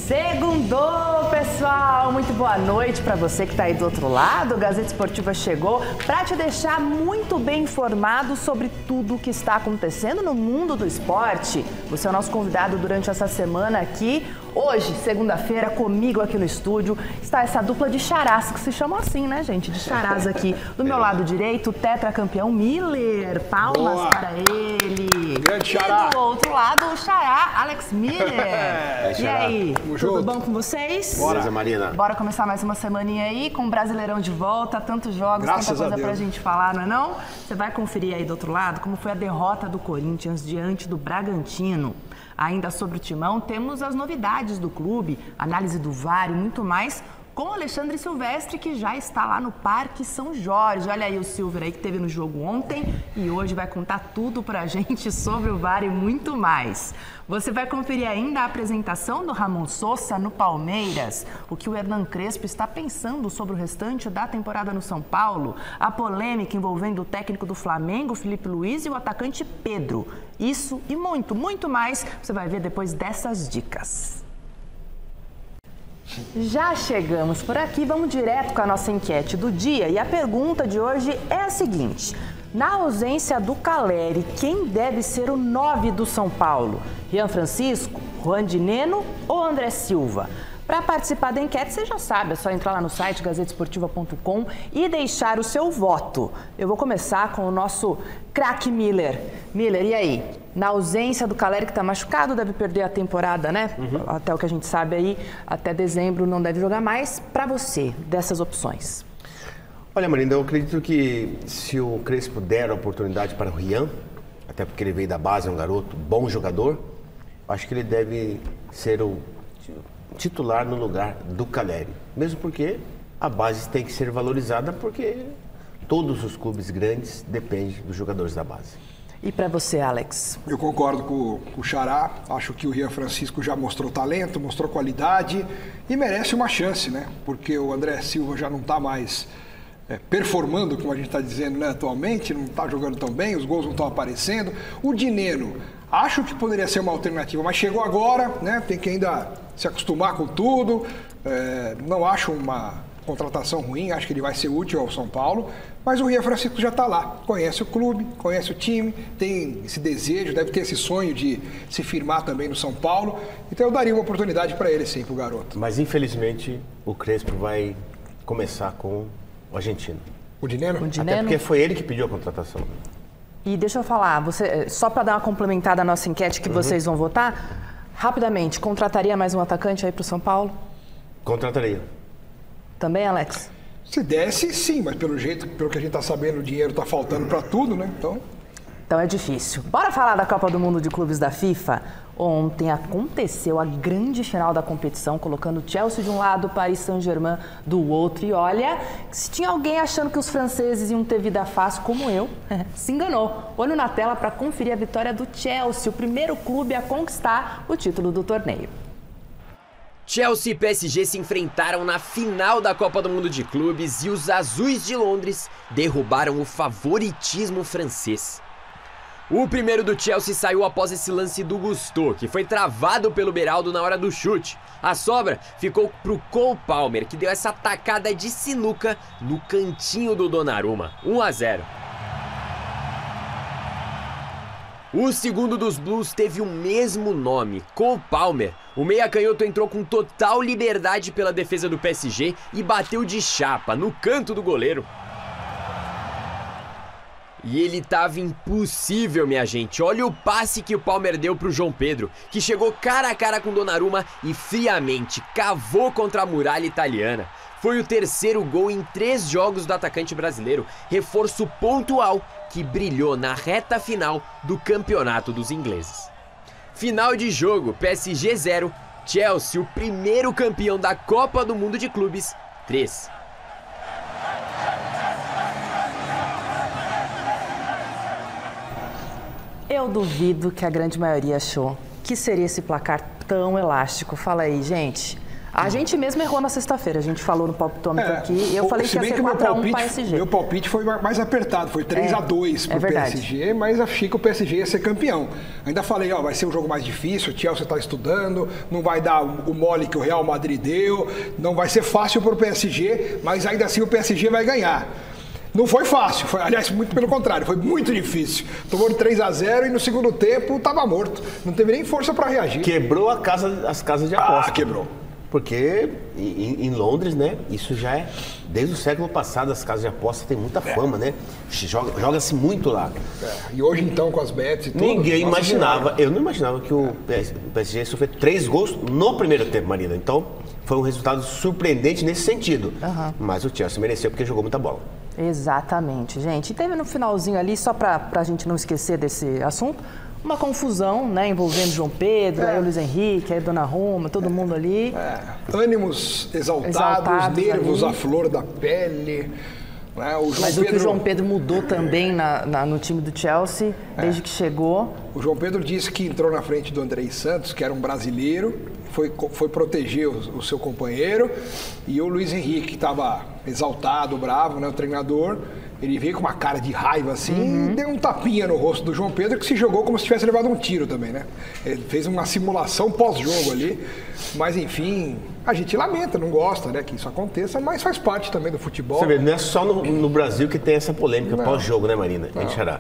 Segundou, pessoal! Muito boa noite para você que está aí do outro lado. O Gazeta Esportiva chegou para te deixar muito bem informado sobre tudo o que está acontecendo no mundo do esporte. Você é o nosso convidado durante essa semana aqui. Hoje, segunda-feira, comigo aqui no estúdio, está essa dupla de charás, que se chamam assim, né, gente? De charás aqui. Do meu lado direito, o tetracampeão Miller. Palmas Boa. Para ele. Grande xará. E do outro lado, o xará, Alex Miller. E aí, tudo bom com vocês? Bora, Marina. Bora começar mais uma semaninha aí, com o Brasileirão de volta, tantos jogos, tanta coisa pra gente falar, não é não? Você vai conferir aí do outro lado como foi a derrota do Corinthians diante do Bragantino. Ainda sobre o Timão, temos as novidades do clube, análise do VAR e muito mais com o Alexandre Silvestre, que já está lá no Parque São Jorge. Olha aí o Silver aí que teve no jogo ontem e hoje vai contar tudo pra gente sobre o VAR e muito mais. Você vai conferir ainda a apresentação do Ramon Sosa no Palmeiras, o que o Hernan Crespo está pensando sobre o restante da temporada no São Paulo, a polêmica envolvendo o técnico do Flamengo, Felipe Luiz, e o atacante Pedro. Isso e muito, muito mais você vai ver depois dessas dicas. Já chegamos por aqui, vamos direto com a nossa enquete do dia e a pergunta de hoje é a seguinte: na ausência do Caleri, quem deve ser o 9 do São Paulo? Rian Francisco, Juan de Neno ou André Silva? Para participar da enquete, você já sabe, é só entrar lá no site gazetesportiva.com e deixar o seu voto. Eu vou começar com o nosso craque Miller. Miller, e aí? Na ausência do Caleri, que está machucado, deve perder a temporada, né? Até o que a gente sabe aí, até dezembro não deve jogar mais. Para você, dessas opções? Olha, Marina, eu acredito que se o Crespo der a oportunidade para o Rian, até porque ele veio da base, é um garoto, bom jogador, acho que ele deve ser o titular no lugar do Caleri. Mesmo porque a base tem que ser valorizada, porque todos os clubes grandes dependem dos jogadores da base. E para você, Alex? Eu concordo com o Xará. Acho que o Rian Francisco já mostrou talento, mostrou qualidade e merece uma chance, né? Porque o André Silva já não está mais performando, como a gente está dizendo, né, atualmente, não está jogando tão bem, os gols não estão aparecendo. O Dineno, acho que poderia ser uma alternativa, mas chegou agora, né? Tem que ainda se acostumar com tudo. Não acho uma contratação ruim, acho que ele vai ser útil ao São Paulo, mas o Rian Francisco já está lá, conhece o clube, conhece o time, tem esse desejo, deve ter esse sonho de se firmar também no São Paulo, então eu daria uma oportunidade para ele sim, pro garoto. Mas infelizmente o Crespo vai começar com o argentino. O Dineno? Até porque foi ele que pediu a contratação. E deixa eu falar, só para dar uma complementada à nossa enquete que vocês vão votar, rapidamente, contrataria mais um atacante aí pro São Paulo? Contrataria. Também, Alex? Se desse, sim, mas pelo jeito, pelo que a gente está sabendo, o dinheiro está faltando para tudo, né? Então é difícil. Bora falar da Copa do Mundo de Clubes da FIFA? Ontem aconteceu a grande final da competição, colocando o Chelsea de um lado, o Paris Saint-Germain do outro. E olha, se tinha alguém achando que os franceses iam ter vida fácil como eu, se enganou. Olho na tela para conferir a vitória do Chelsea, o primeiro clube a conquistar o título do torneio. Chelsea e PSG se enfrentaram na final da Copa do Mundo de Clubes e os azuis de Londres derrubaram o favoritismo francês. O primeiro do Chelsea saiu após esse lance do Gusto, que foi travado pelo Beraldo na hora do chute. A sobra ficou pro Cole Palmer, que deu essa tacada de sinuca no cantinho do Donnarumma, 1-0. O segundo dos Blues teve o mesmo nome, Cole Palmer. O meia-canhoto entrou com total liberdade pela defesa do PSG e bateu de chapa no canto do goleiro. E ele tava impossível, minha gente. Olha o passe que o Palmer deu pro João Pedro, que chegou cara a cara com Donnarumma e friamente cavou contra a muralha italiana. Foi o terceiro gol em 3 jogos do atacante brasileiro, reforço pontual que brilhou na reta final do campeonato dos ingleses. Final de jogo, PSG 0, Chelsea, o primeiro campeão da Copa do Mundo de Clubes, 3. Eu duvido que a grande maioria achou que seria esse placar tão elástico. Fala aí, gente. A gente mesmo errou na sexta-feira, a gente falou no palpitômetro aqui, eu falei que ia ser 4x1 para o PSG. Meu palpite foi mais apertado, foi 3x2 para o PSG, mas achei que o PSG ia ser campeão. Ainda falei, vai ser um jogo mais difícil, o Chelsea está estudando, não vai dar o mole que o Real Madrid deu, não vai ser fácil para o PSG, mas ainda assim o PSG vai ganhar. Não foi fácil, aliás, muito pelo contrário, foi muito difícil. Tomou de 3x0 e no segundo tempo estava morto. Não teve nem força para reagir. Quebrou as casas de aposta. Quebrou. Porque em Londres, né, isso já é, desde o século passado, as casas de aposta têm muita fama, né? Joga-se muito lá. E hoje, então, com as bets e tudo... Ninguém imaginava, eu não imaginava que o PSG ia sofrer 3 gols no primeiro tempo, Marina. Então, foi um resultado surpreendente nesse sentido. Mas o Chelsea mereceu porque jogou muita bola. Exatamente, gente. E teve no finalzinho ali, só para a gente não esquecer desse assunto, uma confusão, né, envolvendo João Pedro, aí o Luiz Henrique, aí Donnarumma, todo mundo ali. Ânimos exaltados, nervos à flor da pele. Né? Mas o que o João Pedro mudou também no time do Chelsea, desde que chegou. O João Pedro disse que entrou na frente do Andrei Santos, que era um brasileiro, foi proteger o seu companheiro, e o Luiz Henrique, que estava exaltado, bravo, né, o treinador, ele veio com uma cara de raiva assim e deu um tapinha no rosto do João Pedro, que se jogou como se tivesse levado um tiro também, né? Ele fez uma simulação pós-jogo ali, mas enfim, a gente lamenta, não gosta, né, que isso aconteça, mas faz parte também do futebol. Você vê, não é só no Brasil que tem essa polêmica pós-jogo, né, Marina?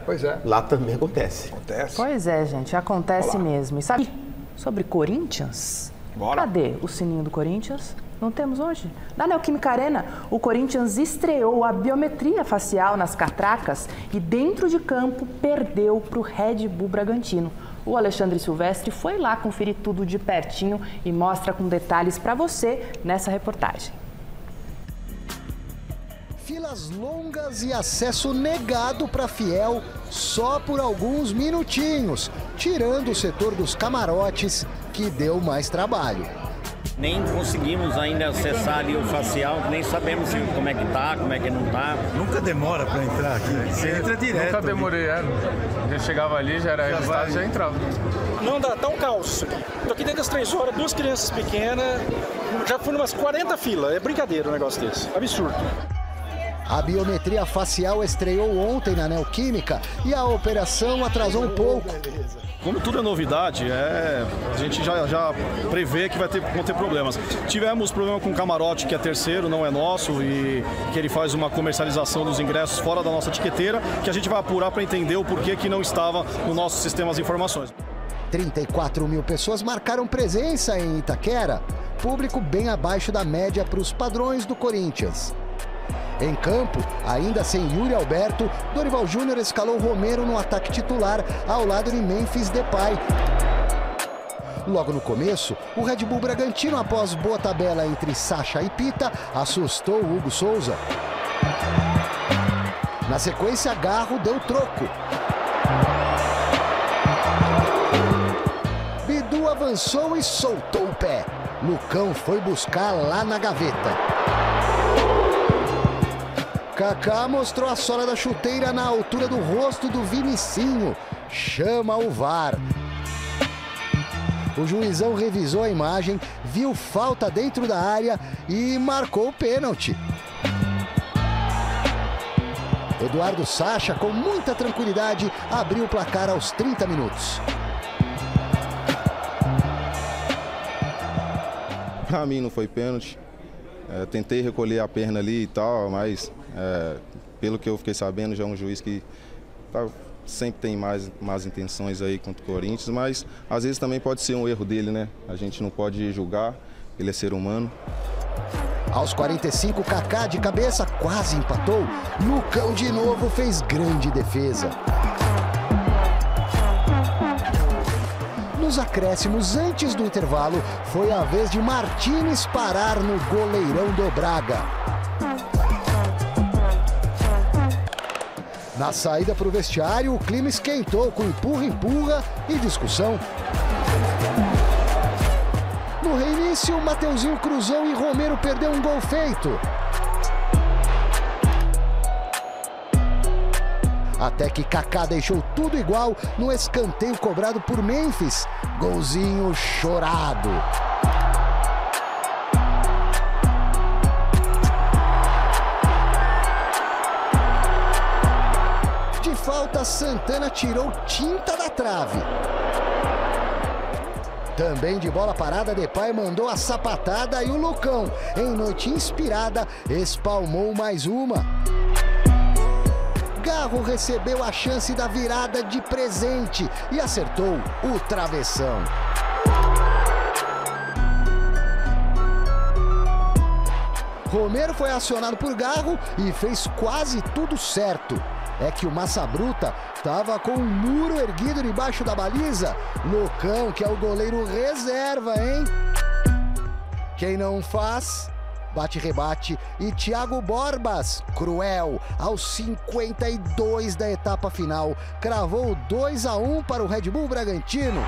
Pois é. Lá também acontece. Pois é, gente, acontece mesmo. E sabe sobre Corinthians? Bora. Cadê o sininho do Corinthians? Não temos hoje? Na Neoquímica Arena, o Corinthians estreou a biometria facial nas catracas e dentro de campo perdeu para o Red Bull Bragantino. O Alexandre Silvestre foi lá conferir tudo de pertinho e mostra com detalhes para você nessa reportagem. Filas longas e acesso negado para fiel só por alguns minutinhos, tirando o setor dos camarotes, que deu mais trabalho. Nem conseguimos ainda acessar ali o facial, nem sabemos como é que tá, como é que não tá. Nunca demora para entrar aqui, você entra direto. Nunca demorei, já chegava ali, já era resultado, já entrava. Não dá, tá um caos isso aqui. Tô aqui dentro das 3 horas, 2 crianças pequenas, já fui umas 40 filas, é brincadeira um negócio desse, absurdo. A biometria facial estreou ontem na Neoquímica e a operação atrasou um pouco. Como tudo é novidade, a gente já prevê que vão ter problemas. Tivemos problema com o camarote, que é terceiro, não é nosso, e que ele faz uma comercialização dos ingressos fora da nossa etiqueteira, que a gente vai apurar para entender o porquê que não estava no nosso sistema de informações. 34 mil pessoas marcaram presença em Itaquera, público bem abaixo da média para os padrões do Corinthians. Em campo, ainda sem Yuri Alberto, Dorival Júnior escalou Romero no ataque titular, ao lado de Memphis Depay. Logo no começo, o Red Bull Bragantino, após boa tabela entre Sacha e Pita, assustou o Hugo Souza. Na sequência, Garro deu troco. Bidu avançou e soltou o pé. Lucão foi buscar lá na gaveta. Kaká mostrou a sola da chuteira na altura do rosto do Vinicinho. Chama o VAR. O juizão revisou a imagem, viu falta dentro da área e marcou o pênalti. Eduardo Sacha, com muita tranquilidade, abriu o placar aos 30 minutos. Pra mim não foi pênalti. Tentei recolher a perna ali e tal, mas pelo que eu fiquei sabendo, já é um juiz que sempre tem más intenções aí contra o Corinthians, mas às vezes também pode ser um erro dele, né? A gente não pode julgar, ele é ser humano. Aos 45, Kaká de cabeça quase empatou. Lucão de novo fez grande defesa. Nos acréscimos antes do intervalo, foi a vez de Martínez parar no goleirão do Braga. Na saída para o vestiário, o clima esquentou com empurra-empurra e discussão. No reinício, Mateuzinho cruzou e Romero perdeu um gol feito. Até que Kaká deixou tudo igual no escanteio cobrado por Memphis. Golzinho chorado. falta, Santana tirou tinta da trave. Também de bola parada, Depay mandou a sapatada e o Lucão, em noite inspirada, espalmou mais uma. Garro recebeu a chance da virada de presente e acertou o travessão. Romero foi acionado por Garro e fez quase tudo certo. É que o Massa Bruta estava com um muro erguido debaixo da baliza. Lucão, que é o goleiro reserva, hein? Quem não faz, bate-rebate. E Thiago Borbas, cruel, aos 52 da etapa final, cravou 2-1 para o Red Bull Bragantino.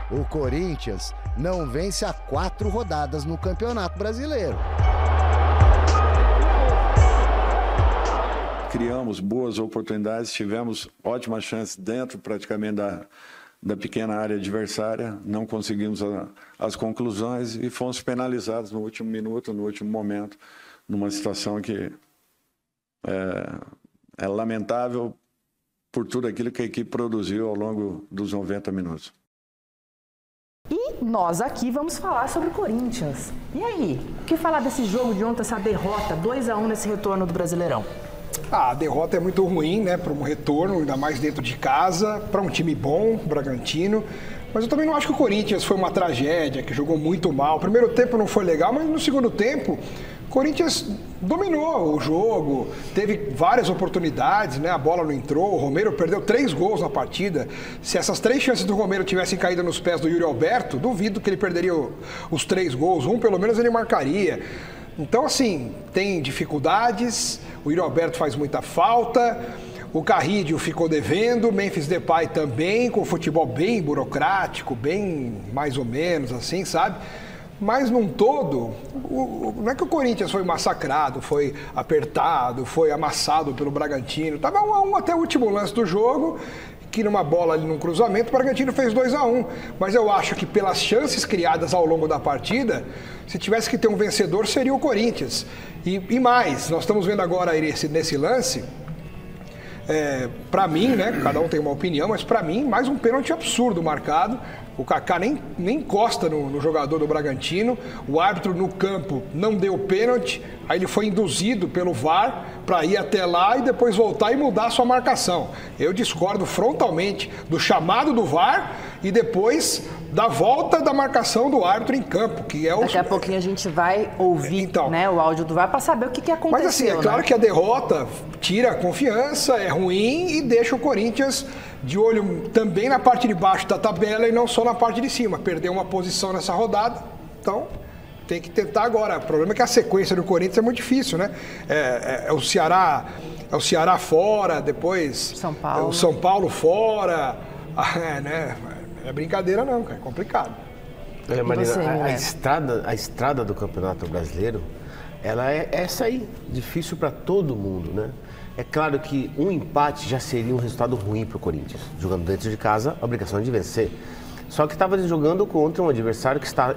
O Corinthians não vence há 4 rodadas no Campeonato Brasileiro. Criamos boas oportunidades, tivemos ótimas chances dentro praticamente da pequena área adversária, não conseguimos as conclusões e fomos penalizados no último minuto, no último momento, numa situação que é lamentável por tudo aquilo que a equipe produziu ao longo dos 90 minutos. E nós aqui vamos falar sobre o Corinthians. E aí, o que falar desse jogo de ontem, essa derrota 2-1 nesse retorno do Brasileirão? A derrota é muito ruim, né, para um retorno, ainda mais dentro de casa, para um time bom, Bragantino. Mas eu também não acho que o Corinthians foi uma tragédia, que jogou muito mal. O primeiro tempo não foi legal, mas no segundo tempo, o Corinthians dominou o jogo, teve várias oportunidades, né, a bola não entrou, o Romero perdeu 3 gols na partida. Se essas 3 chances do Romero tivessem caído nos pés do Yuri Alberto, duvido que ele perderia os 3 gols, um pelo menos ele marcaria. Então, assim, tem dificuldades, o Yuri Alberto faz muita falta, o Carrídio ficou devendo, o Memphis Depay também, com o futebol bem burocrático, bem mais ou menos assim, sabe? Mas, num todo, não é que o Corinthians foi massacrado, foi apertado, foi amassado pelo Bragantino. Estava 1-1 até o último lance do jogo, que numa bola ali num cruzamento, o Bragantino fez 2-1. Mas eu acho que pelas chances criadas ao longo da partida, se tivesse que ter um vencedor, seria o Corinthians. E mais, nós estamos vendo agora nesse lance, para mim, né, cada um tem uma opinião, mas para mim, mais um pênalti absurdo marcado. O Kaká nem encosta no jogador do Bragantino, o árbitro no campo não deu pênalti, aí ele foi induzido pelo VAR para ir até lá e depois voltar e mudar a sua marcação. Eu discordo frontalmente do chamado do VAR e depois da volta da marcação do árbitro em campo, que é o... Daqui a pouquinho a gente vai ouvir, né, o áudio do VAR para saber o que aconteceu. Mas assim, é claro, né, que a derrota tira a confiança, é ruim e deixa o Corinthians de olho também na parte de baixo da tabela e não só na parte de cima. Perdeu uma posição nessa rodada, então tem que tentar agora. O problema é que a sequência do Corinthians é muito difícil, né? É o Ceará fora, depois o São Paulo fora. Né? É brincadeira não, cara, é complicado. Olha, Marina, a estrada do Campeonato Brasileiro, ela é essa aí, difícil para todo mundo, né? É claro que um empate já seria um resultado ruim para o Corinthians. Jogando dentro de casa, a obrigação é de vencer. Só que estava jogando contra um adversário que está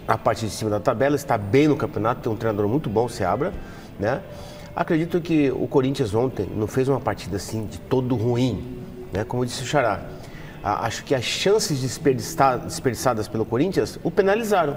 na parte de cima da tabela, está bem no campeonato, tem um treinador muito bom, o Seabra, né? Acredito que o Corinthians ontem não fez uma partida assim de todo ruim, né? Como disse o Xará. Acho que as chances desperdiçadas pelo Corinthians o penalizaram.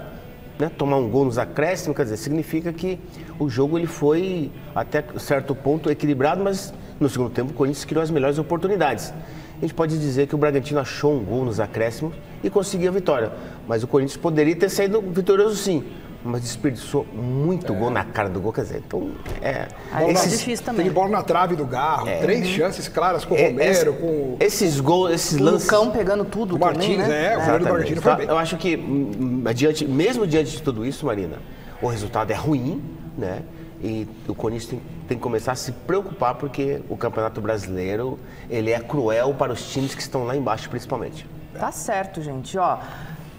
Né? Tomar um gol nos acréscimos, quer dizer, significa que o jogo ele foi até certo ponto equilibrado, mas no segundo tempo o Corinthians criou as melhores oportunidades. A gente pode dizer que o Bragantino achou um gol nos acréscimos e conseguiu a vitória, mas o Corinthians poderia ter saído vitorioso sim, mas desperdiçou muito gol na cara do gol, quer dizer, então é difícil também. Teve bola na trave do Garro, 3 chances claras com o Romero, com esses gols, esses lances. O Lucão pegando tudo, o Martins, né? O goleiro do Bragantino foi bem. Eu acho que mesmo diante de tudo isso, Marina, o resultado é ruim, né? E o Corinthians tem que começar a se preocupar porque o Campeonato Brasileiro, ele é cruel para os times que estão lá embaixo, principalmente. Tá certo, gente, ó.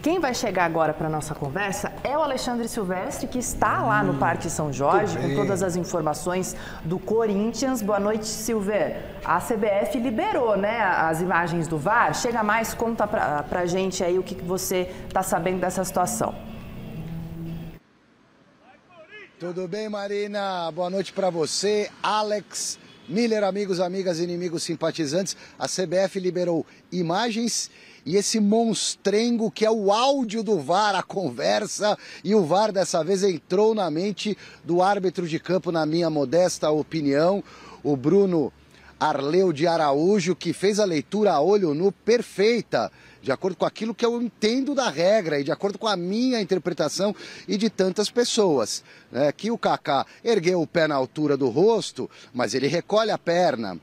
Quem vai chegar agora para a nossa conversa é o Alexandre Silvestre, que está lá no Parque São Jorge, com todas as informações do Corinthians. Boa noite, Silver. A CBF liberou, né, as imagens do VAR. Chega mais, conta para a gente aí o que você está sabendo dessa situação. Tudo bem, Marina? Boa noite para você, Alex Miller, amigos, amigas, inimigos, simpatizantes, a CBF liberou imagens e esse monstrengo que é o áudio do VAR, a conversa, e o VAR dessa vez entrou na mente do árbitro de campo, na minha modesta opinião, o Bruno Arleu de Araújo, que fez a leitura a olho nu perfeita, de acordo com aquilo que eu entendo da regra e de acordo com a minha interpretação e de tantas pessoas. Que o Kaká ergueu o pé na altura do rosto, mas ele recolhe a perna.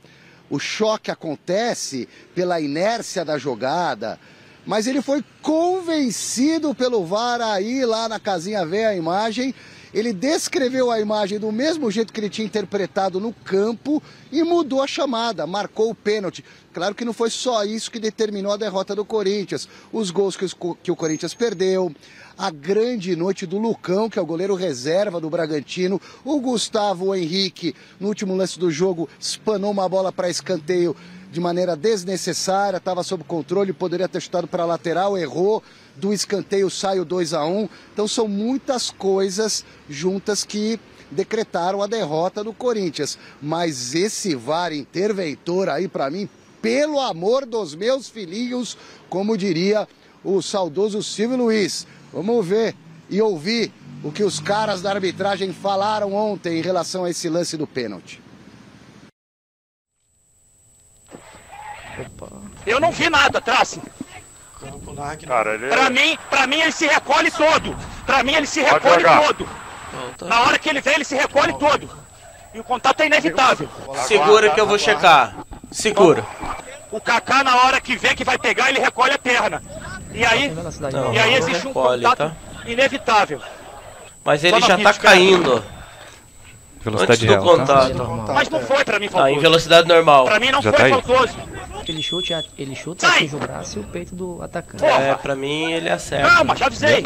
O choque acontece pela inércia da jogada, mas ele foi convencido pelo VAR a ir lá na casinha ver a imagem. Ele descreveu a imagem do mesmo jeito que ele tinha interpretado no campo e mudou a chamada, marcou o pênalti. Claro que não foi só isso que determinou a derrota do Corinthians. Os gols que o Corinthians perdeu, a grande noite do Lucão, que é o goleiro reserva do Bragantino, o Gustavo Henrique, no último lance do jogo, espanou uma bola para escanteio de maneira desnecessária, estava sob controle, poderia ter chutado para a lateral, errou, do escanteio sai o 2-1. Então são muitas coisas juntas que decretaram a derrota do Corinthians. Mas esse VAR interventor aí, para mim, pelo amor dos meus filhinhos, como diria o saudoso Silvio Luiz. Vamos ver e ouvir o que os caras da arbitragem falaram ontem em relação a esse lance do pênalti. Eu não vi nada, Trace. Pra mim ele se recolhe todo. Pra mim ele se recolhe todo. Na hora que ele vem, ele se recolhe todo. E o contato é inevitável. Segura que eu vou checar. Segura. O Kaká, na hora que vê que vai pegar, ele recolhe a perna. E aí existe um contato inevitável. Mas ele já tá caindo. Velocidade real, contato. Tá? Mas não foi pra mim faltoso. Tá em velocidade normal. Pra mim não já foi faltoso. Ele chuta atinge o braço e o peito do atacante. Pra mim ele acerta. Calma, já avisei.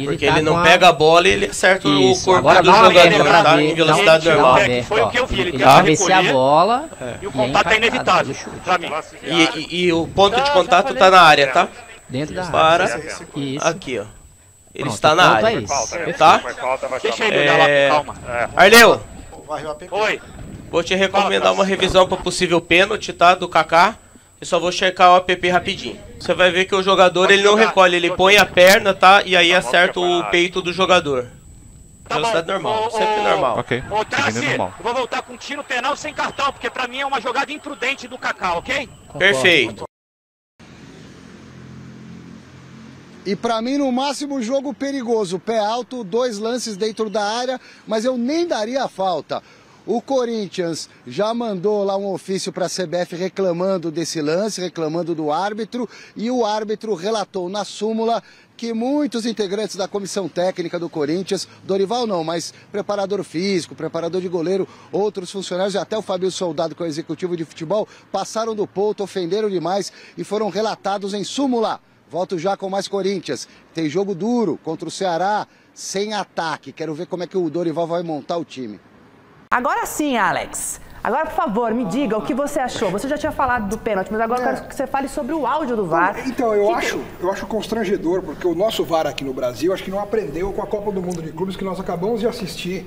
Porque ele não pega a bola e ele acerta o corpo do jogador, tá? Em velocidade normal. Foi o que eu vi, ele tenta recolher a bola e o contato é inevitável pra mim. E o ponto de contato tá na área, tá? Dentro da área. Aqui, ó. Ele está na área, tá? Deixa ele olhar lá com calma. Arleu, oi. Vou te recomendar uma revisão para possível pênalti, tá? Do Kaká. Eu só vou checar o app rapidinho. Você vai ver que o jogador ele não recolhe, ele põe a perna, tá? E aí acerta o peito do jogador. Velocidade normal, sempre normal. Ok, normal. Eu vou voltar com um tiro penal sem cartão, porque pra mim é uma jogada imprudente do Kaká, ok? Perfeito. E pra mim, no máximo, jogo perigoso. Pé alto, 2 lances dentro da área, mas eu nem daria a falta. O Corinthians já mandou lá um ofício para a CBF reclamando desse lance, reclamando do árbitro, e o árbitro relatou na súmula que muitos integrantes da comissão técnica do Corinthians, Dorival não, mas preparador físico, preparador de goleiro, outros funcionários e até o Fabio Soldado, que é o executivo de futebol, passaram do ponto, ofenderam demais e foram relatados em súmula. Volto já com mais Corinthians. Tem jogo duro contra o Ceará, sem ataque. Quero ver como é que o Dorival vai montar o time. Agora sim, Alex. Agora, por favor, me diga o que você achou. Você já tinha falado do pênalti, mas agora eu quero que você fale sobre o áudio do VAR. Então, eu acho constrangedor, porque o nosso VAR aqui no Brasil, acho que não aprendeu com a Copa do Mundo de Clubes que nós acabamos de assistir.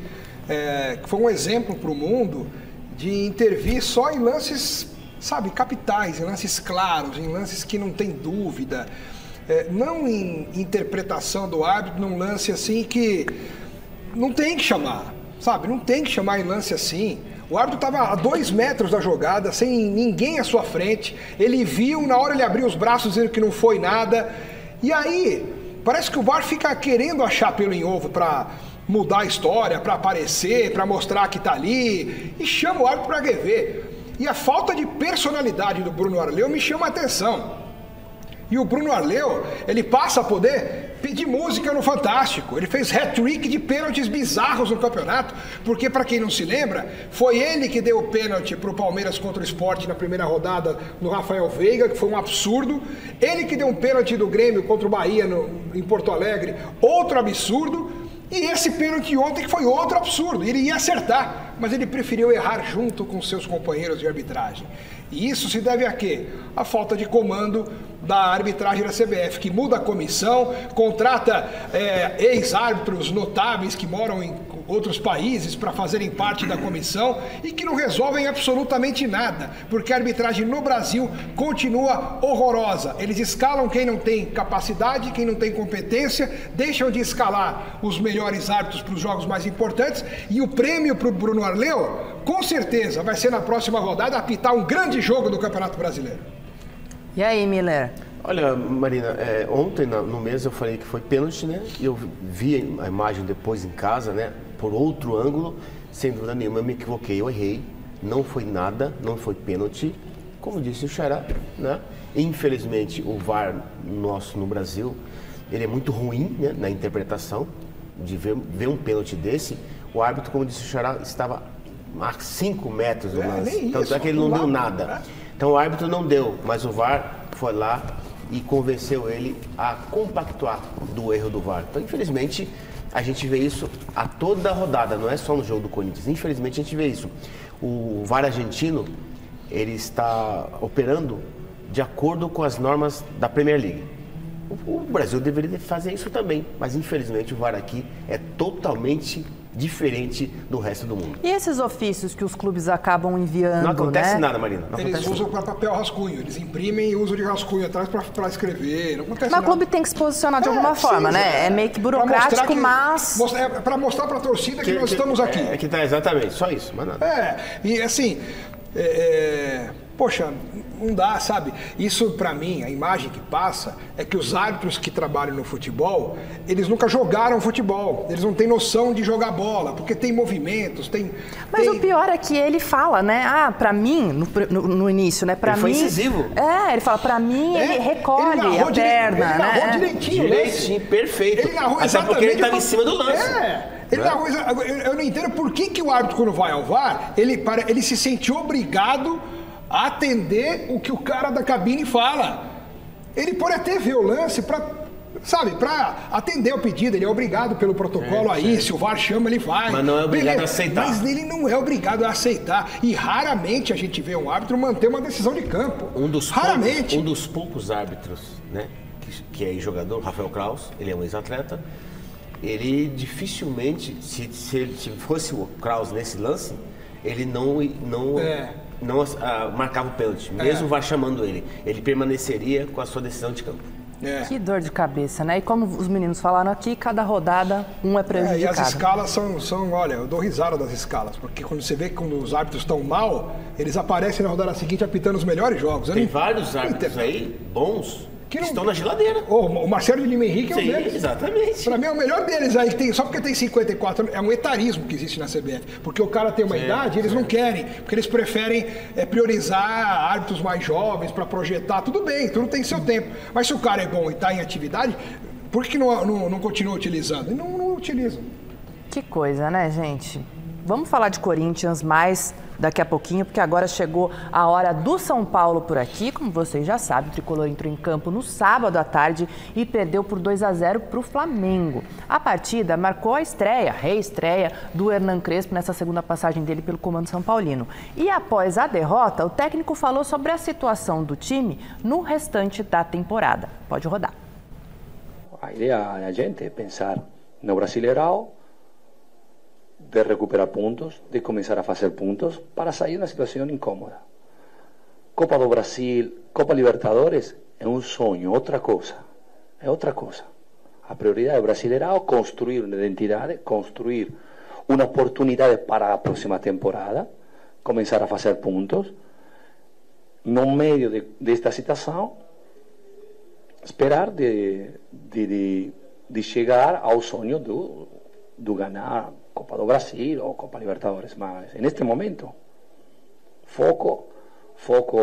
Que foi um exemplo para o mundo de intervir só em lances, sabe, capitais, em lances claros, em lances que não tem dúvida. Não em interpretação do árbitro, num lance assim que não tem que chamar. Sabe, não tem que chamar em lance assim. O árbitro estava a 2 metros da jogada, sem ninguém à sua frente. Ele viu, na hora ele abriu os braços dizendo que não foi nada. E aí, parece que o VAR fica querendo achar pelo em ovo para mudar a história, para aparecer, para mostrar que está ali. E chama o árbitro para rever. E a falta de personalidade do Bruno Arleu me chama a atenção. E o Bruno Arleu, ele passa a poder pedir música no Fantástico. Ele fez hat-trick de pênaltis bizarros no campeonato, porque, para quem não se lembra, foi ele que deu o pênalti para o Palmeiras contra o Sport na primeira rodada no Rafael Veiga, que foi um absurdo. Ele que deu um pênalti do Grêmio contra o Bahia em Porto Alegre, outro absurdo. E esse pênalti ontem que foi outro absurdo. Ele ia acertar, mas ele preferiu errar junto com seus companheiros de arbitragem. E isso se deve a quê? A falta de comando da arbitragem da CBF, que muda a comissão, contrata ex-árbitros notáveis que moram outros países para fazerem parte da comissão e que não resolvem absolutamente nada, porque a arbitragem no Brasil continua horrorosa. Eles escalam quem não tem capacidade, quem não tem competência, deixam de escalar os melhores árbitros para os jogos mais importantes, e o prêmio para o Bruno Arleu, com certeza, vai ser na próxima rodada apitar um grande jogo do Campeonato Brasileiro. E aí, Miller? Olha, Marina, ontem no mês eu falei que foi pênalti, né? E eu vi a imagem depois em casa, né? Por outro ângulo, sem dúvida nenhuma, eu me equivoquei, eu errei. Não foi nada, não foi pênalti. Como disse o Xará, né? Infelizmente, o VAR nosso no Brasil, ele é muito ruim, né? Na interpretação de ver um pênalti desse. O árbitro, como disse o Xará, estava a 5 metros do lance. Tanto é que ele não deu nada. Então o árbitro não deu, mas o VAR foi lá e convenceu ele a compactuar do erro do VAR. Então, infelizmente, a gente vê isso a toda a rodada, não é só no jogo do Corinthians. Infelizmente, a gente vê isso. O VAR argentino, ele está operando de acordo com as normas da Premier League. O Brasil deveria fazer isso também, mas infelizmente o VAR aqui é totalmente diferente do resto do mundo. E esses ofícios que os clubes acabam enviando, não acontece né? nada, Marina. Eles usam para papel rascunho, eles imprimem e usam de rascunho atrás para escrever, não acontece nada. Mas o clube tem que se posicionar de alguma forma, né? É meio que burocrático, mas... Para mostrar para a torcida que nós estamos aqui. Exatamente, só isso, mas nada. E assim... Poxa, não dá, sabe? Isso, pra mim, a imagem que passa é que os árbitros que trabalham no futebol, eles nunca jogaram futebol. Eles não têm noção de jogar bola, porque tem movimentos, Mas o pior é que ele fala, né? Pra mim, no início, né? Pra ele mim, foi incisivo. Ele fala, pra mim, ele recolhe a perna, ele narrou direitinho, perfeito. Ele narrou até porque ele estava em cima do lance. Eu não entendo por que o árbitro, quando vai ao VAR, ele se sente obrigado a atender o que o cara da cabine fala. Ele pode até ver o lance para atender o pedido, ele é obrigado pelo protocolo se o VAR chama, ele vai. Mas não é obrigado a aceitar. Mas ele não é obrigado a aceitar. E raramente a gente vê um árbitro manter uma decisão de campo. Um dos poucos árbitros, né, que é jogador, Rafael Kraus, ele é um ex-atleta, ele dificilmente, se fosse o Kraus nesse lance, ele não marcava o pênalti, mesmo o VAR chamando ele. Ele permaneceria com a sua decisão de campo. Que dor de cabeça, né? E como os meninos falaram aqui, cada rodada um é prejudicado. E as escalas são, olha, eu dou risada das escalas, porque quando você vê que quando os árbitros estão mal, eles aparecem na rodada seguinte apitando os melhores jogos. Tem vários árbitros aí, bons, que estão na geladeira. O Marcelo de Lima Henrique é um deles. Exatamente. Pra mim é o melhor deles aí, só porque tem 54 anos, é um etarismo que existe na CBF. Porque o cara tem uma idade, eles não querem, porque eles preferem priorizar árbitros mais jovens para projetar. Tudo bem, tudo tem seu tempo. Mas se o cara é bom e está em atividade, por que não continua utilizando? E não utiliza. Que coisa, né, gente? Vamos falar de Corinthians mais daqui a pouquinho, porque agora chegou a hora do São Paulo por aqui. Como vocês já sabem, o Tricolor entrou em campo no sábado à tarde e perdeu por 2-0 para o Flamengo. A partida marcou a reestreia do Hernan Crespo nessa segunda passagem dele pelo comando São Paulino. E após a derrota, o técnico falou sobre a situação do time no restante da temporada. Pode rodar. A ideia da gente é pensar no Brasileirão, de recuperar pontos, de começar a fazer pontos para sair de uma situação incômoda. Copa do Brasil, Copa Libertadores é um sonho, outra coisa. É outra coisa. A prioridade do Brasileirão é construir uma identidade, construir uma oportunidade para a próxima temporada, começar a fazer pontos. No meio desta situação, esperar de chegar ao sonho do ganhar Copa do Brasil ou Copa Libertadores, mas neste momento foco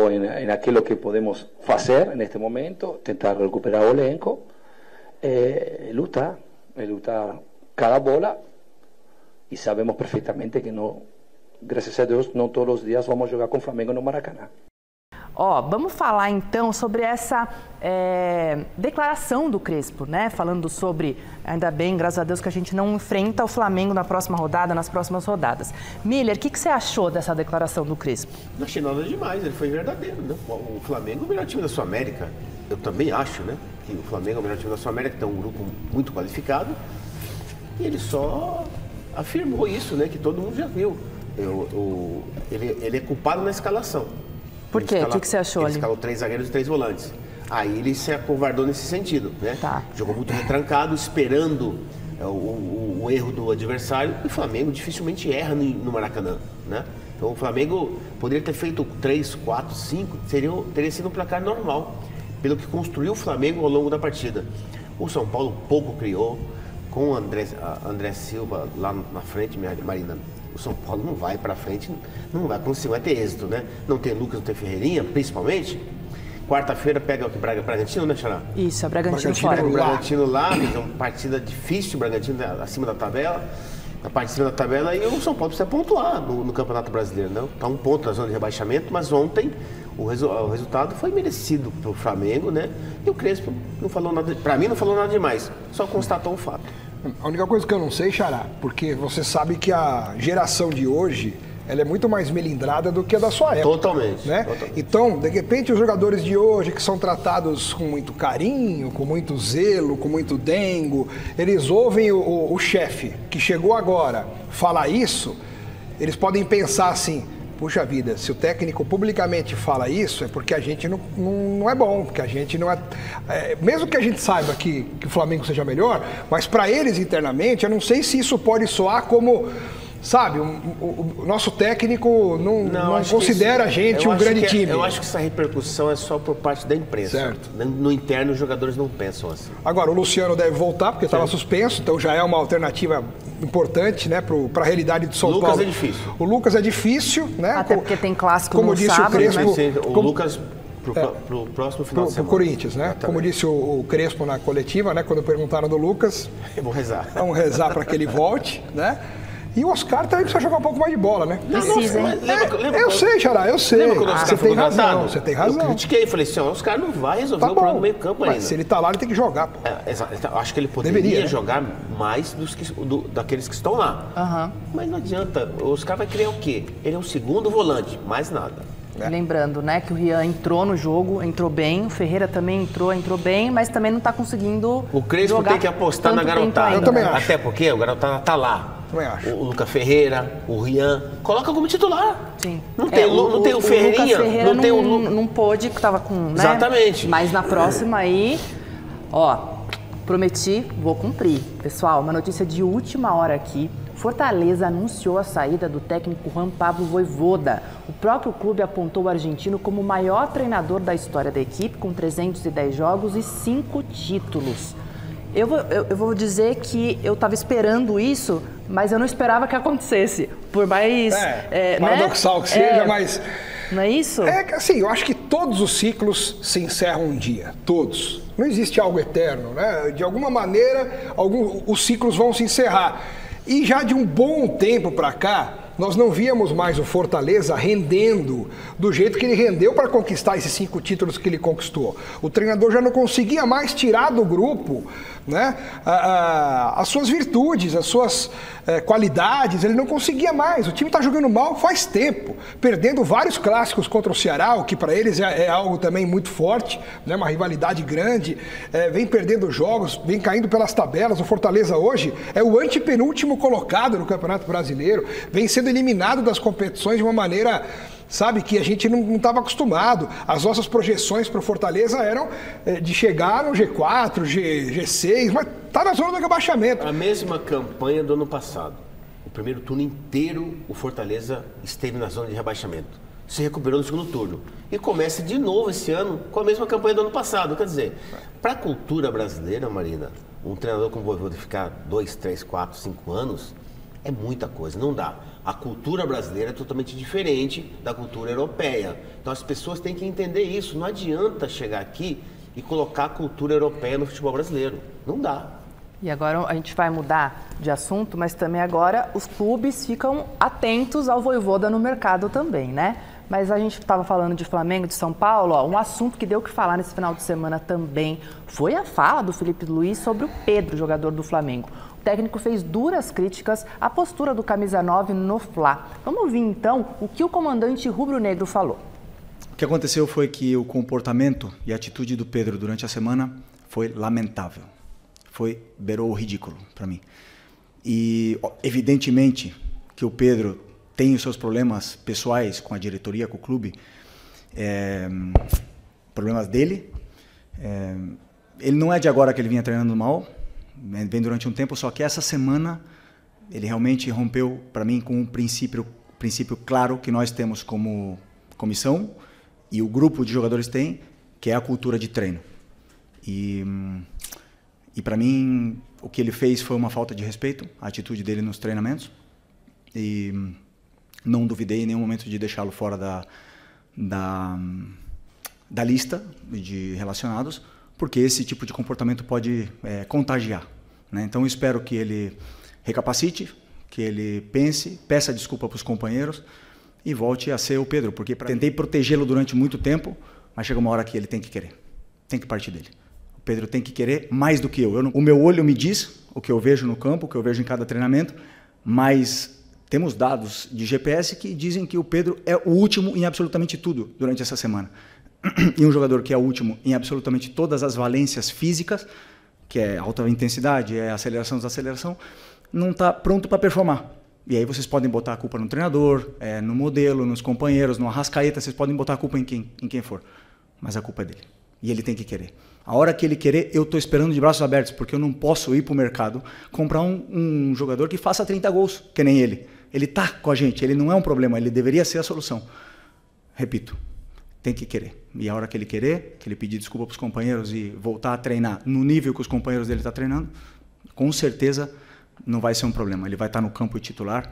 em aquilo que podemos fazer neste momento, tentar recuperar o elenco, lutar cada bola, e sabemos perfeitamente que não, graças a Deus, não todos os dias vamos jogar com o Flamengo no Maracanã. Vamos falar então sobre essa declaração do Crespo, né? Falando sobre, ainda bem, graças a Deus, que a gente não enfrenta o Flamengo na próxima rodada, nas próximas rodadas. Miller, o que você achou dessa declaração do Crespo? Não achei nada demais, ele foi verdadeiro, né? O Flamengo é o melhor time da Sul-América. Eu também acho, né? Que o Flamengo é o melhor time da Sul-América, tem um grupo muito qualificado. E ele só afirmou isso, né? Que todo mundo já viu. Ele é culpado na escalação. Por quê? O que você achou ali? Ele escalou 3 zagueiros e 3 volantes. Aí ele se acovardou nesse sentido, né? Tá. Jogou muito retrancado, esperando o erro do adversário. E o Flamengo dificilmente erra no Maracanã, né? Então o Flamengo poderia ter feito 3, 4, 5, teria sido um placar normal, pelo que construiu o Flamengo ao longo da partida. O São Paulo pouco criou, com o André Silva lá na frente, Marina. O São Paulo não vai para frente, não vai conseguir, vai ter êxito, né? Não tem Lucas, não tem Ferreirinha, principalmente. Quarta-feira pega o Bragantino, né, Xará? Isso, é Bragantino fora. O Bragantino lá, é uma partida difícil, o Bragantino acima da tabela. Na parte de cima da tabela, e o São Paulo precisa pontuar no Campeonato Brasileiro, né? Está um ponto na zona de rebaixamento, mas ontem o resultado foi merecido para o Flamengo, né? E o Crespo não falou nada, para mim não falou nada demais, só constatou um fato. A única coisa que eu não sei, Xará, porque você sabe que a geração de hoje, ela é muito mais melindrada do que a da sua época. Totalmente. Né? Totalmente. Então, de repente, os jogadores de hoje, que são tratados com muito carinho, com muito zelo, com muito dengo, eles ouvem o chefe, que chegou agora, falar isso, eles podem pensar assim, puxa vida, se o técnico publicamente fala isso, é porque a gente não é bom, porque a gente não é... mesmo que a gente saiba que o Flamengo seja melhor, mas para eles internamente, eu não sei se isso pode soar como... Sabe, o nosso técnico não considera a gente um grande time. Eu acho que essa repercussão é só por parte da imprensa. Certo. No interno, os jogadores não pensam assim. Agora, o Luciano deve voltar, porque estava suspenso, então já é uma alternativa importante, né, para a realidade de São Paulo. O Lucas é difícil. O Lucas é difícil, né? Até porque tem clássico como no disse sábado, o Crespo, né? O Lucas pro próximo final de semana. Pro Corinthians, né? Exatamente. Como disse o Crespo na coletiva, né, quando perguntaram do Lucas. Eu vou rezar. Vamos rezar para que ele volte, né? E o Oscar também precisa jogar um pouco mais de bola, né? Precisa, hein? Eu sei, Xará, eu sei. Lembra quando o Oscar foi contratado? Você tem razão. Eu critiquei, falei assim, o Oscar não vai resolver o problema do meio campo ainda. Mas se ele tá lá, ele tem que jogar, pô. Acho que ele poderia jogar mais daqueles que estão lá. Mas não adianta, o Oscar vai criar o quê? Ele é o segundo volante, mais nada. Lembrando, né, que o Rian entrou no jogo, entrou bem, o Ferreira também entrou bem, mas também não está conseguindo O Crespo jogar tem que apostar na garotada. Eu também acho. Até porque o garotada tá lá. Também acho. O Lucas Ferreira, o Rian, coloca como titular. Sim. Não tem o Ferreirinha, Lucas Ferreira não tem o não pôde, que estava com, né? Exatamente. Mas na próxima aí, prometi, vou cumprir. Pessoal, uma notícia de última hora aqui. Fortaleza anunciou a saída do técnico Juan Pablo Vojvoda. O próprio clube apontou o argentino como o maior treinador da história da equipe, com 310 jogos e 5 títulos. Eu vou dizer que eu estava esperando isso, mas eu não esperava que acontecesse. Por mais... paradoxal, né? Que seja, mas... Não é isso? Assim, eu acho que todos os ciclos se encerram um dia. Todos. Não existe algo eterno, né? De alguma maneira, os ciclos vão se encerrar. E já de um bom tempo para cá, nós não víamos mais o Fortaleza rendendo do jeito que ele rendeu para conquistar esses 5 títulos que ele conquistou. O treinador já não conseguia mais tirar do grupo, né, as suas virtudes, as suas qualidades, ele não conseguia mais. O time está jogando mal faz tempo, perdendo vários clássicos contra o Ceará, o que para eles é algo também muito forte, né, uma rivalidade grande, vem perdendo jogos, vem caindo pelas tabelas. O Fortaleza hoje é o antepenúltimo colocado no Campeonato Brasileiro, vem sendo eliminado das competições de uma maneira, sabe, que a gente não estava acostumado. As nossas projeções para o Fortaleza eram de chegar no G4, G6, mas está na zona do rebaixamento. A mesma campanha do ano passado. O primeiro turno inteiro, o Fortaleza esteve na zona de rebaixamento. Se recuperou no segundo turno. E começa de novo esse ano com a mesma campanha do ano passado. Quer dizer, para a cultura brasileira, Marina, um treinador como o Vojvoda ficar 2, 3, 4, 5 anos, é muita coisa, não dá. A cultura brasileira é totalmente diferente da cultura europeia. Então as pessoas têm que entender isso. Não adianta chegar aqui e colocar a cultura europeia no futebol brasileiro. Não dá. E agora a gente vai mudar de assunto, mas também agora os clubes ficam atentos ao Vojvoda no mercado também, né? Mas a gente estava falando de Flamengo, de São Paulo, um assunto que deu o que falar nesse final de semana também foi a fala do Felipe Luiz sobre o Pedro, jogador do Flamengo. O técnico fez duras críticas à postura do camisa 9 no Fla. Vamos ouvir então o que o comandante rubro-negro falou. O que aconteceu foi que o comportamento e a atitude do Pedro durante a semana foi lamentável. Beirou o ridículo para mim. E, evidentemente, que o Pedro tem os seus problemas pessoais com a diretoria, com o clube, problemas dele. Ele não é de agora que ele vinha treinando mal, vem durante um tempo, só que essa semana ele realmente rompeu para mim com um princípio claro que nós temos como comissão e o grupo de jogadores tem, que é a cultura de treino. E para mim, o que ele fez foi uma falta de respeito, a atitude dele nos treinamentos, e não duvidei em nenhum momento de deixá-lo fora da lista de relacionados, porque esse tipo de comportamento pode contagiar, né? Então eu espero que ele recapacite, que ele pense, peça desculpa para os companheiros e volte a ser o Pedro, porque tentei protegê-lo durante muito tempo, mas chega uma hora que ele tem que querer, tem que partir dele. O Pedro tem que querer mais do que eu. O meu olho me diz o que eu vejo no campo, o que eu vejo em cada treinamento, mas temos dados de GPS que dizem que o Pedro é o último em absolutamente tudo durante essa semana. E um jogador que é o último em absolutamente todas as valências físicas, que é alta intensidade, é aceleração, desaceleração, não está pronto para performar. E aí vocês podem botar a culpa no treinador, no modelo, nos companheiros, no Arrascaeta, vocês podem botar a culpa em quem for. Mas a culpa é dele. E ele tem que querer. A hora que ele querer, eu estou esperando de braços abertos, porque eu não posso ir para o mercado comprar um jogador que faça 30 gols, que nem ele. Ele está com a gente, ele não é um problema, ele deveria ser a solução. Repito, tem que querer. E a hora que ele querer, que ele pedir desculpa para os companheiros e voltar a treinar no nível que os companheiros dele estão treinando, com certeza não vai ser um problema. Ele vai estar no campo titular,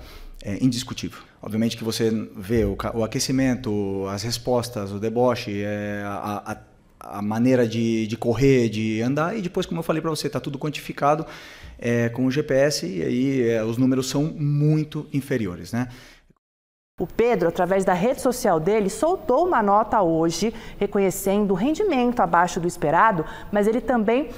indiscutível. Obviamente que você vê o aquecimento, as respostas, o deboche, a maneira de correr, de andar, e depois, como eu falei para você, está tudo quantificado com o GPS, e aí os números são muito inferiores, né? O Pedro, através da rede social dele, soltou uma nota hoje reconhecendo o rendimento abaixo do esperado, mas ele também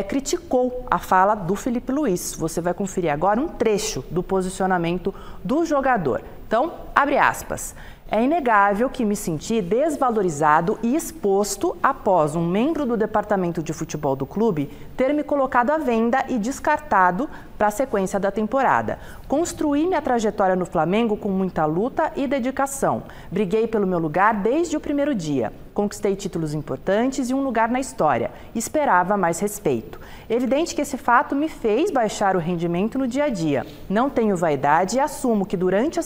criticou a fala do Felipe Luiz. Você vai conferir agora um trecho do posicionamento do jogador. Então, abre aspas. É inegável que me senti desvalorizado e exposto após um membro do departamento de futebol do clube ter me colocado à venda e descartado para a sequência da temporada. Construí minha trajetória no Flamengo com muita luta e dedicação. Briguei pelo meu lugar desde o primeiro dia. Conquistei títulos importantes e um lugar na história. Esperava mais respeito. Evidente que esse fato me fez baixar o rendimento no dia a dia. Não tenho vaidade e assumo que durante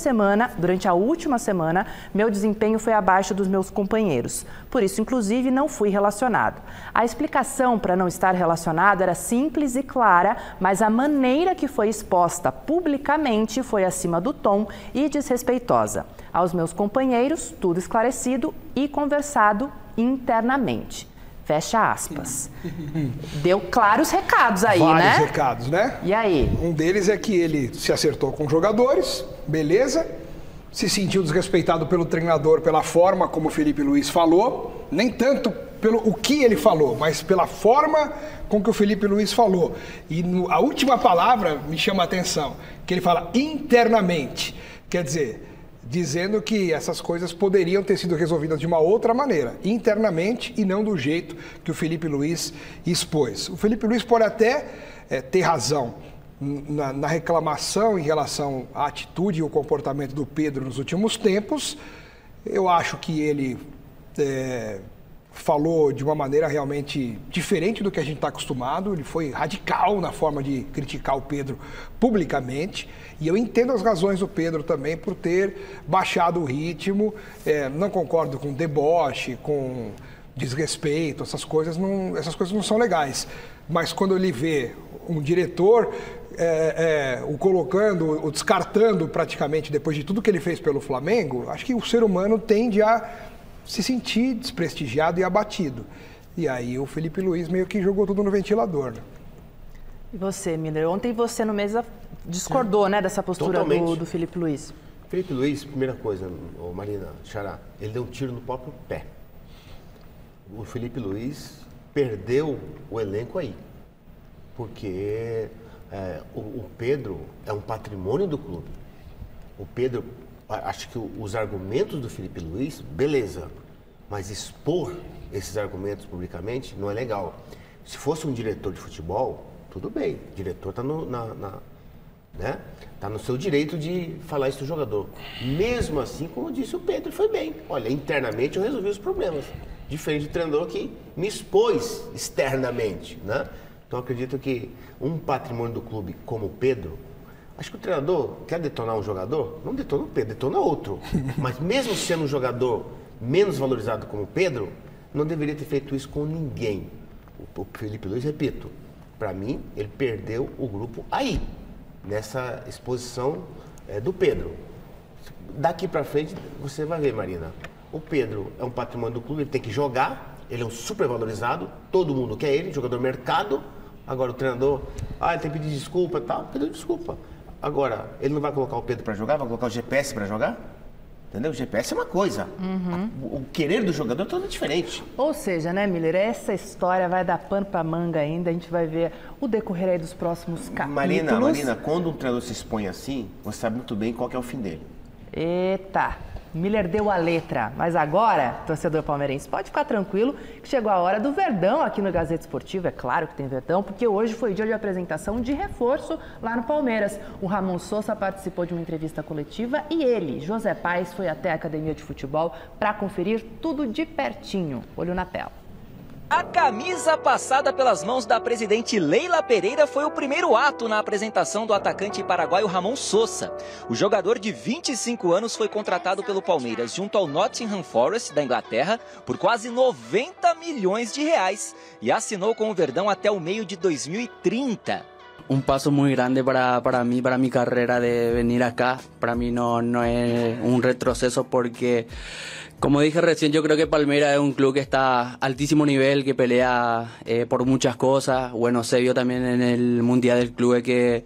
a última semana, meu desempenho foi abaixo dos meus companheiros. Por isso, inclusive, não fui relacionado. A explicação para não estar relacionado era simples e clara, mas a maneira que foi exposta publicamente foi acima do tom e desrespeitosa. Aos meus companheiros, tudo esclarecido e conversado internamente. Fecha aspas. Deu claros recados aí, né? Vários recados, né? E aí? Um deles é que ele se acertou com jogadores, beleza. Se sentiu desrespeitado pelo treinador, pela forma como o Felipe Luiz falou. Nem tanto pelo o que ele falou, mas pela forma com que o Felipe Luiz falou. E a última palavra me chama a atenção, que ele fala internamente. Quer dizer, dizendo que essas coisas poderiam ter sido resolvidas de uma outra maneira, internamente e não do jeito que o Felipe Luiz expôs. O Felipe Luiz pode até ter razão na reclamação em relação à atitude e o comportamento do Pedro nos últimos tempos. Eu acho que ele falou de uma maneira realmente diferente do que a gente está acostumado. Ele foi radical na forma de criticar o Pedro publicamente. E eu entendo as razões do Pedro também por ter baixado o ritmo. Não concordo com deboche, com desrespeito, essas coisas não são legais. Mas quando ele vê um diretor o colocando, o descartando praticamente depois de tudo que ele fez pelo Flamengo, acho que o ser humano tende a se sentir desprestigiado e abatido. E aí o Felipe Luiz meio que jogou tudo no ventilador, né? E você, Miller? Ontem você no mesa discordou, né, dessa postura do Felipe Luiz. Felipe Luiz, primeira coisa, Marina, Xará, ele deu um tiro no próprio pé. O Felipe Luiz perdeu o elenco aí. Porque o Pedro é um patrimônio do clube. O Pedro, acho que os argumentos do Felipe Luiz, beleza, mas expor esses argumentos publicamente não é legal. Se fosse um diretor de futebol, tudo bem, o diretor está né? Tá no seu direito de falar isso do jogador. Mesmo assim, como disse o Pedro, foi bem. Olha, internamente eu resolvi os problemas. Diferente do treinador que me expôs externamente, né? Então acredito que um patrimônio do clube como o Pedro, acho que o treinador quer detonar um jogador, não detona o Pedro, detona outro. Mas mesmo sendo um jogador menos valorizado como o Pedro, não deveria ter feito isso com ninguém. O Felipe Luiz, repito, para mim, ele perdeu o grupo aí, nessa exposição do Pedro. Daqui para frente, você vai ver, Marina, o Pedro é um patrimônio do clube, ele tem que jogar, ele é um super valorizado, todo mundo quer ele, jogador mercado. Agora o treinador, ele tem que pedir desculpa e tal, pediu desculpa. Agora, ele não vai colocar o Pedro para jogar, vai colocar o GPS para jogar? Entendeu? O GPS é uma coisa. O querer do jogador é todo diferente. Ou seja, né, Miller, essa história vai dar pano pra manga ainda, a gente vai ver o decorrer aí dos próximos capítulos. Marina, quando um treinador se expõe assim, você sabe muito bem qual que é o fim dele. Eita, Miller deu a letra, mas agora, torcedor palmeirense, pode ficar tranquilo que chegou a hora do Verdão aqui no Gazeta Esportiva. É claro que tem Verdão, porque hoje foi dia de apresentação de reforço lá no Palmeiras. O Ramon Sosa participou de uma entrevista coletiva e ele, José Paes, foi até a academia de futebol para conferir tudo de pertinho. Olho na tela. A camisa passada pelas mãos da presidente Leila Pereira foi o primeiro ato na apresentação do atacante paraguaio Ramon Sosa. O jogador de 25 anos foi contratado pelo Palmeiras junto ao Nottingham Forest da Inglaterra por quase 90 milhões de reais e assinou com o Verdão até o meio de 2030. Un paso muy grande para mí, para mi carrera de venir acá. Para mí no es un retroceso porque, como dije recién, yo creo que Palmeiras es un club que está a altísimo nivel, que pelea por muchas cosas. Bueno, se vio también en el Mundial del Club que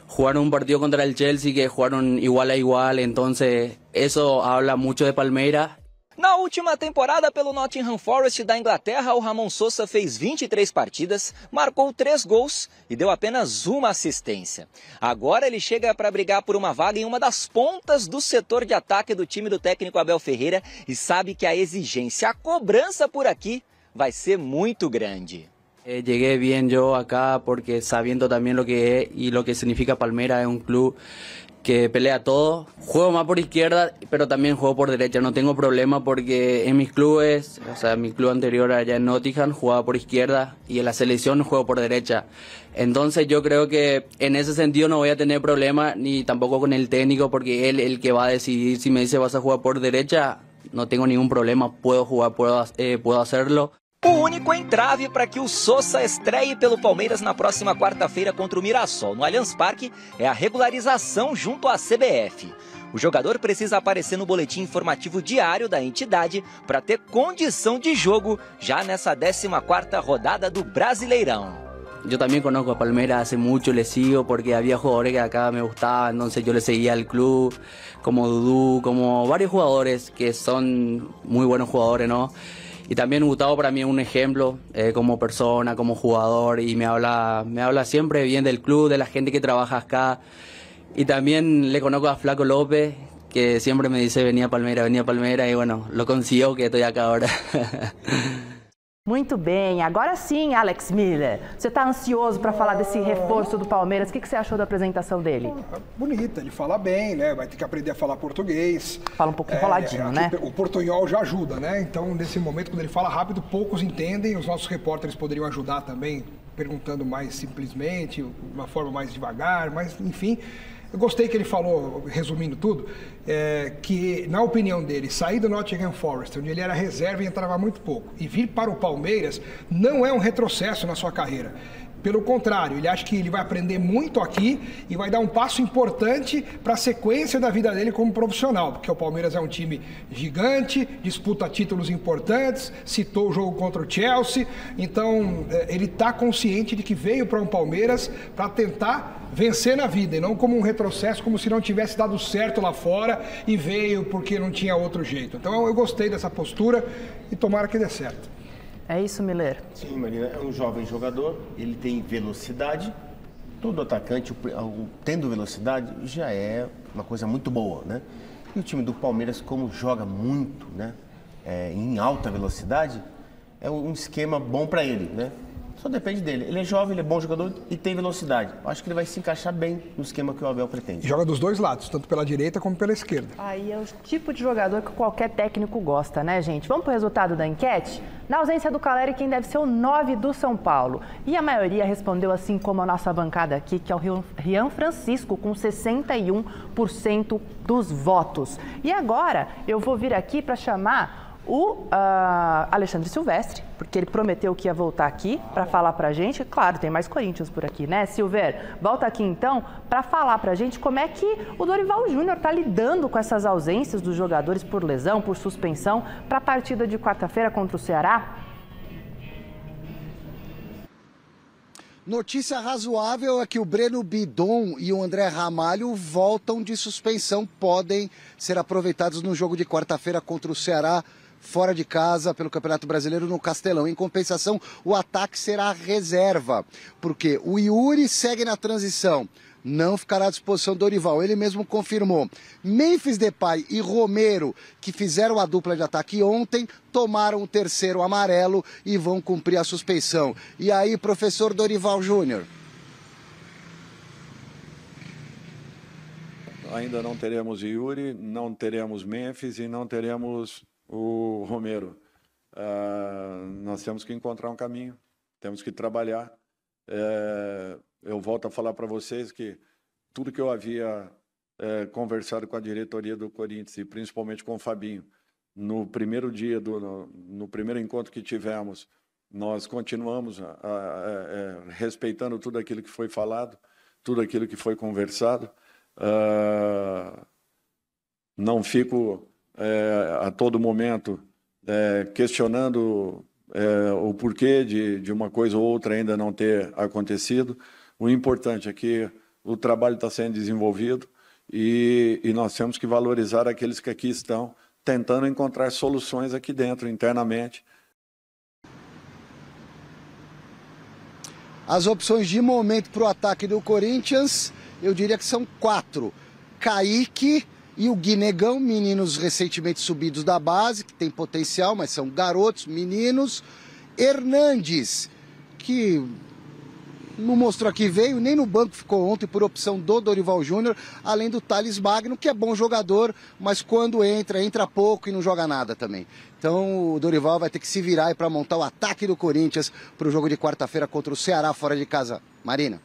jugaron un partido contra el Chelsea, que jugaron igual a igual, entonces eso habla mucho de Palmeiras. Na última temporada pelo Nottingham Forest da Inglaterra, o Ramon Sosa fez 23 partidas, marcou 3 gols e deu apenas uma assistência. Agora ele chega para brigar por uma vaga em uma das pontas do setor de ataque do time do técnico Abel Ferreira e sabe que a exigência, a cobrança por aqui vai ser muito grande. Llegué bien yo acá porque sabiendo también lo que es y lo que significa Palmeiras, es un club que pelea todo. Juego más por izquierda, pero también juego por derecha. No tengo problema porque en mis clubes, o sea, mi club anterior allá en Nottingham jugaba por izquierda y en la selección juego por derecha. Entonces yo creo que en ese sentido no voy a tener problema ni tampoco con el técnico porque él el que va a decidir. Si me dice vas a jugar por derecha, no tengo ningún problema, puedo jugar, puedo hacerlo. O único entrave para que o Sosa estreie pelo Palmeiras na próxima quarta-feira contra o Mirassol no Allianz Parque é a regularização junto à CBF. O jogador precisa aparecer no boletim informativo diário da entidade para ter condição de jogo já nessa 14ª rodada do Brasileirão. Yo también conozco a Palmeiras hace mucho, le sigo porque había jugadores que acá me gustaban, entonces yo le seguía al club, como Dudu, como varios jugadores que son muy buenos jugadores, ¿no? Y también Gustavo para mí es un ejemplo como persona, como jugador y me habla siempre bien del club, de la gente que trabaja acá. Y también le conozco a Flaco López, que siempre me dice venía a Palmeiras y bueno, lo consiguió que estoy acá ahora. Muito bem, agora sim, Alex Miller. Você está ansioso para falar desse reforço do Palmeiras? O que você achou da apresentação dele? Bonita, ele fala bem, né? Vai ter que aprender a falar português. Fala um pouco enroladinho, né? O portunhol já ajuda, né? Então, nesse momento, quando ele fala rápido, poucos entendem. Os nossos repórteres poderiam ajudar também, perguntando mais simplesmente, de uma forma mais devagar, mas, enfim... Eu gostei que ele falou, resumindo tudo, que, na opinião dele, sair do Nottingham Forest, onde ele era reserva e entrava muito pouco, e vir para o Palmeiras, não é um retrocesso na sua carreira. Pelo contrário, ele acha que ele vai aprender muito aqui e vai dar um passo importante para a sequência da vida dele como profissional, porque o Palmeiras é um time gigante, disputa títulos importantes, citou o jogo contra o Chelsea, então ele está consciente de que veio para um Palmeiras para tentar vencer na vida e não como um retrocesso, como se não tivesse dado certo lá fora e veio porque não tinha outro jeito. Então eu gostei dessa postura e tomara que dê certo. É isso, Miller? Sim, Marina, é um jovem jogador, ele tem velocidade. Todo atacante, tendo velocidade, já é uma coisa muito boa, né? E o time do Palmeiras, como joga muito, né, em alta velocidade, é um esquema bom para ele, né? Só depende dele. Ele é jovem, ele é bom jogador e tem velocidade. Eu acho que ele vai se encaixar bem no esquema que o Abel pretende. E joga dos dois lados, tanto pela direita como pela esquerda. Aí é o tipo de jogador que qualquer técnico gosta, né, gente? Vamos para o resultado da enquete? Na ausência do Caleri, quem deve ser o 9 do São Paulo? E a maioria respondeu assim como a nossa bancada aqui, que é o Rian Francisco, com 61% dos votos. E agora eu vou vir aqui para chamar o Alexandre Silvestre, porque ele prometeu que ia voltar aqui para falar para a gente. Claro, tem mais Corinthians por aqui, né, Silver? Volta aqui então para falar para a gente como é que o Dorival Júnior está lidando com essas ausências dos jogadores por lesão, por suspensão, para a partida de quarta-feira contra o Ceará. Notícia razoável é que o Breno Bidon e o André Ramalho voltam de suspensão, podem ser aproveitados no jogo de quarta-feira contra o Ceará, fora de casa, pelo Campeonato Brasileiro no Castelão. Em compensação, o ataque será reserva, porque o Yuri segue na transição, não ficará à disposição do Dorival, ele mesmo confirmou. Memphis Depay e Romero, que fizeram a dupla de ataque ontem, tomaram o terceiro amarelo e vão cumprir a suspensão. E aí, professor Dorival Júnior? Ainda não teremos Yuri, não teremos Memphis e não teremos o Romero. Nós temos que encontrar um caminho, temos que trabalhar. Eu volto a falar para vocês que tudo que eu havia conversado com a diretoria do Corinthians e principalmente com o Fabinho, no primeiro dia, no primeiro encontro que tivemos, nós continuamos respeitando tudo aquilo que foi falado, tudo aquilo que foi conversado. Não fico a todo momento questionando o porquê de uma coisa ou outra ainda não ter acontecido. O importante é que o trabalho está sendo desenvolvido e nós temos que valorizar aqueles que aqui estão tentando encontrar soluções aqui dentro, internamente. As opções de momento para o ataque do Corinthians, eu diria que são 4. Kaique e o Guinegão, meninos recentemente subidos da base, que tem potencial, mas são garotos, meninos. Hernandes, que não mostrou que veio, nem no banco ficou ontem por opção do Dorival Júnior, além do Thales Magno, que é bom jogador, mas quando entra pouco e não joga nada também. Então o Dorival vai ter que se virar para montar o ataque do Corinthians para o jogo de quarta-feira contra o Ceará fora de casa. Marina.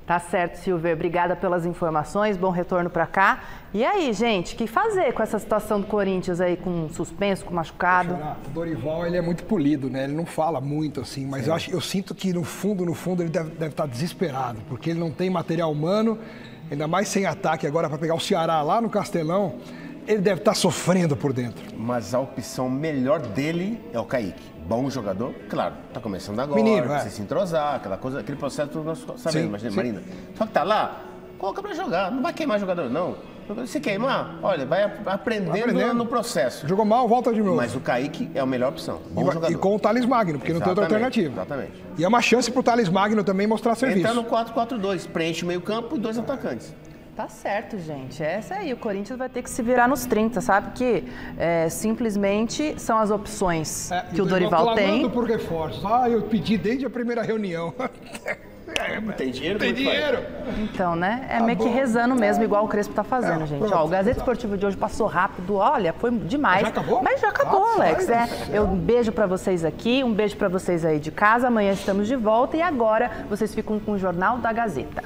Tá certo, Silvio. Obrigada pelas informações, bom retorno para cá. E aí, gente, o que fazer com essa situação do Corinthians aí, com suspenso, com machucado? O Dorival, ele é muito polido, né? Ele não fala muito assim, mas eu sinto que no fundo ele deve estar desesperado, porque ele não tem material humano, ainda mais sem ataque agora para pegar o Ceará lá no Castelão, ele deve estar sofrendo por dentro. Mas a opção melhor dele é o Kaique. Bom jogador, claro, tá começando agora, menino, precisa se entrosar, aquela coisa, aquele processo que nós sabemos, mas Marina. Só que tá lá, coloca pra jogar, não vai queimar jogador, não. Se queimar, olha, vai aprendendo no processo. Jogou mal, volta de novo. Mas o Kaique é a melhor opção, bom jogador. E com o Thales Magno, porque não tem outra alternativa. Exatamente. E é uma chance pro Thales Magno também mostrar serviço. Entrar no 4-4-2, preenche o meio campo e 2 atacantes. Tá certo, gente. Essa aí, o Corinthians vai ter que se virar nos 30, sabe? Que simplesmente são as opções que o Dorival tem. Clamando por reforços. Eu pedi desde a primeira reunião. Tem dinheiro? Tem dinheiro. Então, né? É meio que rezando mesmo, igual o Crespo tá fazendo, gente. Ó, o Gazeta Esportiva de hoje passou rápido. Olha, foi demais. Já acabou? Mas já acabou, Alex. Um beijo pra vocês aqui, um beijo pra vocês aí de casa. Amanhã estamos de volta e agora vocês ficam com o Jornal da Gazeta.